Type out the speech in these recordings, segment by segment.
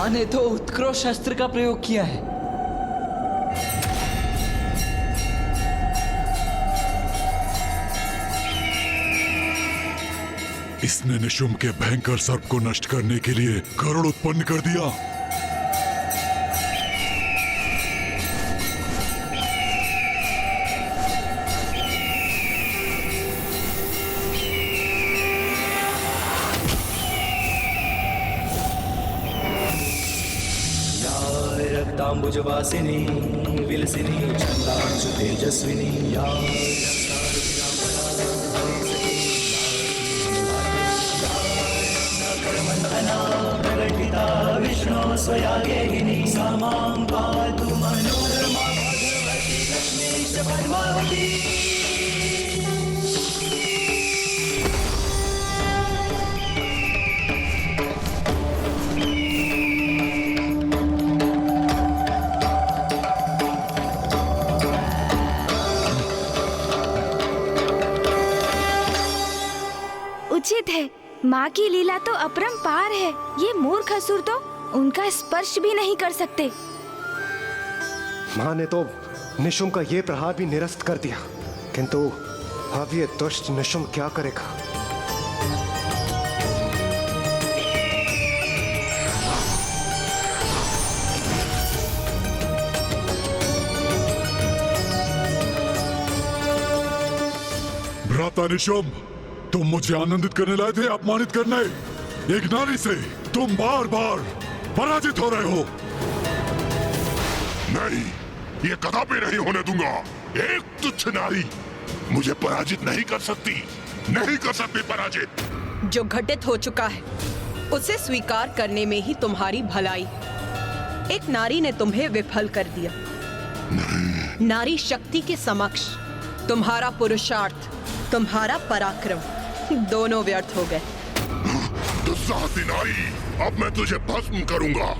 माँ ने तो उत्कृष्ट शस्त्र का प्रयोग किया है। इसने निशुम्भ के भयंकर सर्प को नष्ट करने के लिए गरुड़ उत्पन्न कर दिया। रक्तांबुजवासिनी विलसिनी छंदांशु तेजस्विनी या प्रकटिता विष्णु स्वयागेहिनी सा मां पातु मनोरमा भगवती लक्ष्मीश पद्मावती। उचित है, माँ की लीला तो अपरंपार है। ये मूर्ख असुर तो उनका स्पर्श भी नहीं कर सकते। माँ ने तो निशुम्भ का ये प्रहार भी निरस्त कर दिया, किंतु अब ये दुष्ट निशुम्भ क्या करेगा? भ्राता निशुम्भ, तुम मुझे आनंदित करने लाए थे अपमानित करने। एक नारी से तुम बार बार पराजित हो रहे हो। नहीं, ये कदापि नहीं होने दूंगा। एक तुच्छ नारी मुझे पराजित नहीं कर सकती, नहीं कर सकती पराजित। जो घटित हो चुका है उसे स्वीकार करने में ही तुम्हारी भलाई। एक नारी ने तुम्हें विफल कर दिया। नारी शक्ति के समक्ष तुम्हारा पुरुषार्थ, तुम्हारा पराक्रम दोनों व्यर्थ हो गए। दुस्साहसी नारी, अब मैं तुझे भस्म करूंगा।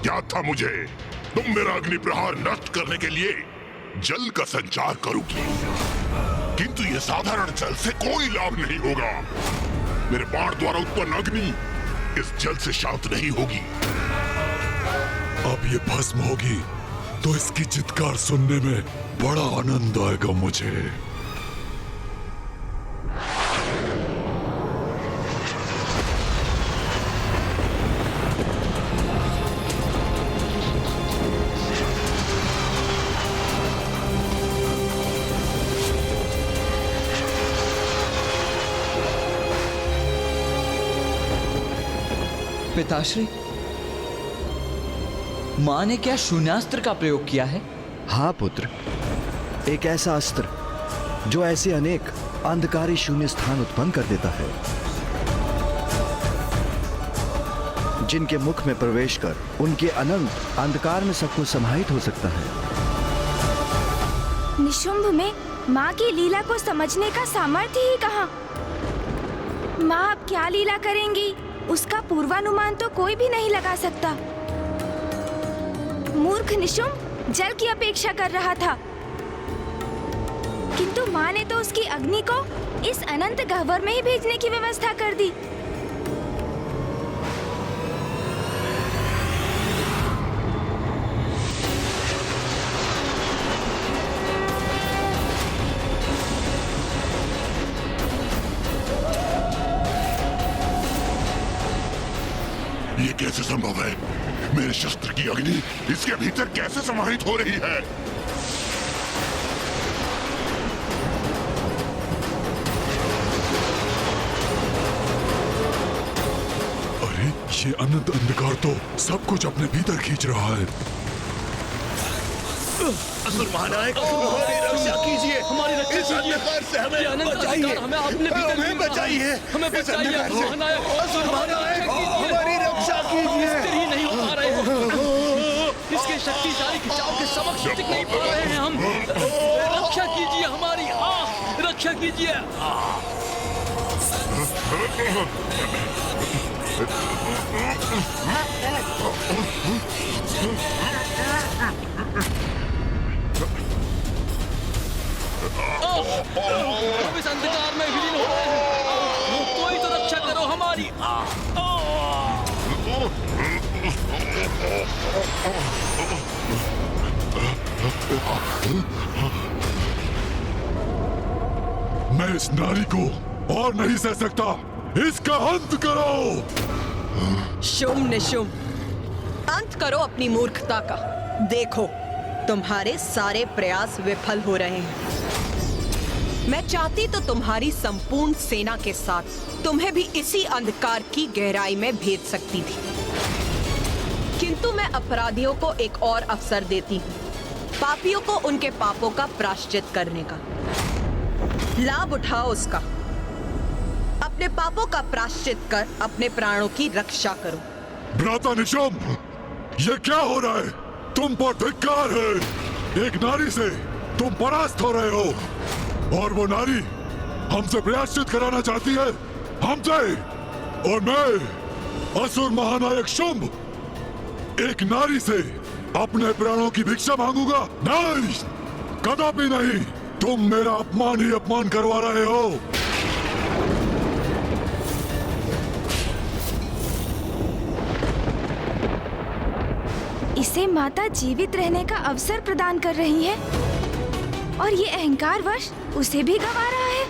क्या था मुझे? तुम मेरा अग्नि प्रहार नष्ट करने के लिए जल का संचार करोगी, किंतु ये साधारण जल से कोई लाभ नहीं होगा। मेरे बाण द्वारा उत्पन्न अग्नि इस जल से शांत नहीं होगी। अब ये भस्म होगी तो इसकी चित्कार सुनने में बड़ा आनंद आएगा मुझे। पिताश्री, माँ ने क्या शून्यास्त्र का प्रयोग किया है? हाँ पुत्र, एक ऐसा अस्त्र जो ऐसे अनेक अंधकारी शून्य स्थान उत्पन्न कर देता है, जिनके मुख में प्रवेश कर उनके अनंत अंधकार में सबको समाहित हो सकता है। निशुम्भ में माँ की लीला को समझने का सामर्थ्य ही कहाँ? माँ अब क्या लीला करेंगी, उसका पूर्वानुमान तो कोई भी नहीं लगा सकता। मूर्ख निशुम्भ जल की अपेक्षा कर रहा था, किंतु माँ ने तो उसकी अग्नि को इस अनंत गह्वर में ही भेजने की व्यवस्था कर दी। ये कैसे संभव है? मेरे शस्त्र की अग्नि इसके भीतर कैसे समाहित हो रही है? अरे ये अनंत अंधकार तो सब कुछ अपने भीतर खींच रहा है। असुर महानायक हमारी रक्षा कीजिए, हमारी रक्षा कीजिए, अंधकार से हमें बचाइए, हमें बचाइए, हमें बचाइए असुर महानायक हमारी रक्षा कीजिए। ही नहीं हो पा रहे हैं, इसके शक्तिशाली खिंचाव के समक्ष टिक नहीं पा रहे हैं हम। रक्षा कीजिए हमारी, रक्षा कीजिए। हम इस अंधकार में विलीन हो रहे हैं, कोई तो रक्षा करो हमारी। मैं इस नारी को और नहीं सह सकता, इसका अंत करो। शुम निशुम, अंत करो अपनी मूर्खता का। देखो, तुम्हारे सारे प्रयास विफल हो रहे हैं। मैं चाहती तो तुम्हारी संपूर्ण सेना के साथ तुम्हें भी इसी अंधकार की गहराई में भेज सकती थी, किंतु मैं अपराधियों को एक और अवसर देती हूँ, पापियों को उनके पापों का प्रायश्चित करने का। लाभ उठाओ उसका, अपने पापों का प्रायश्चित कर अपने प्राणों की रक्षा करो। भ्राता निशुम, ये क्या हो रहा है? तुम पर धिक्कार है। एक नारी से तुम परास्त हो रहे हो, और वो नारी हमसे प्रायश्चित कराना चाहती है, हमसे। और मैं असुर महानायक शुंभ एक नारी से अपने प्राणों की भिक्षा मांगूंगा? नहीं, कदापि नहीं। तुम मेरा अपमान ही अपमान करवा रहे हो। इसे माता जीवित रहने का अवसर प्रदान कर रही है, और ये अहंकारवश उसे भी गवा रहा है।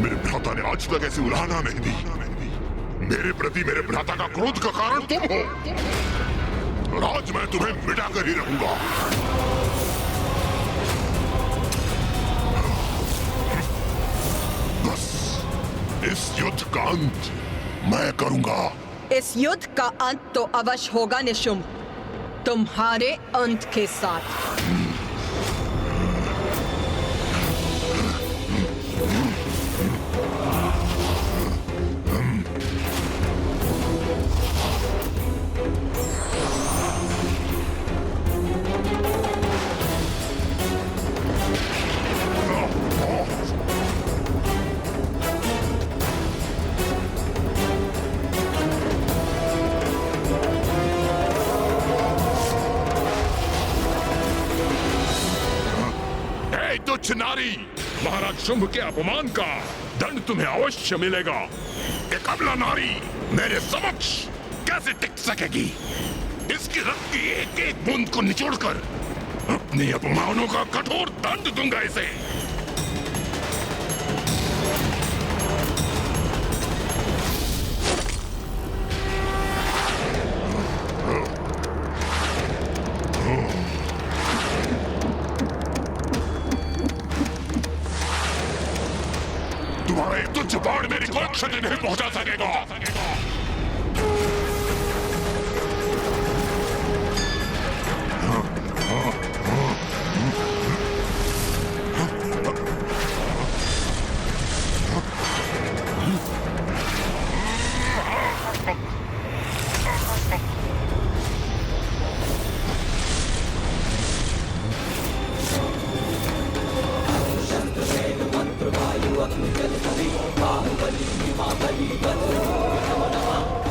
मेरे भ्राता ने आज तक ऐसी उलाहना नहीं दी। मेरे प्रति मेरे भ्राता का क्रोध का कारण तुम हो, और आज मैं तुम्हें मिटाकर ही रहूंगा। बस इस युद्ध का अंत मैं करूंगा। इस युद्ध का अंत तो अवश्य होगा निशुंभ, तुम्हारे अंत के साथ। तुच्छ नारी, महाराज शुंभ के अपमान का दंड तुम्हें अवश्य मिलेगा। एक अबला नारी मेरे समक्ष कैसे टिक सकेगी? इसकी रक्त की एक एक बूंद को निचोड़कर अपने अपमानों का कठोर दंड दूंगा इसे। तुम्हारा एक तुच्छ बाण मेरी कोई क्षति नहीं पहुंचा सकेगा।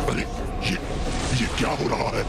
अरे ये क्या हो रहा है?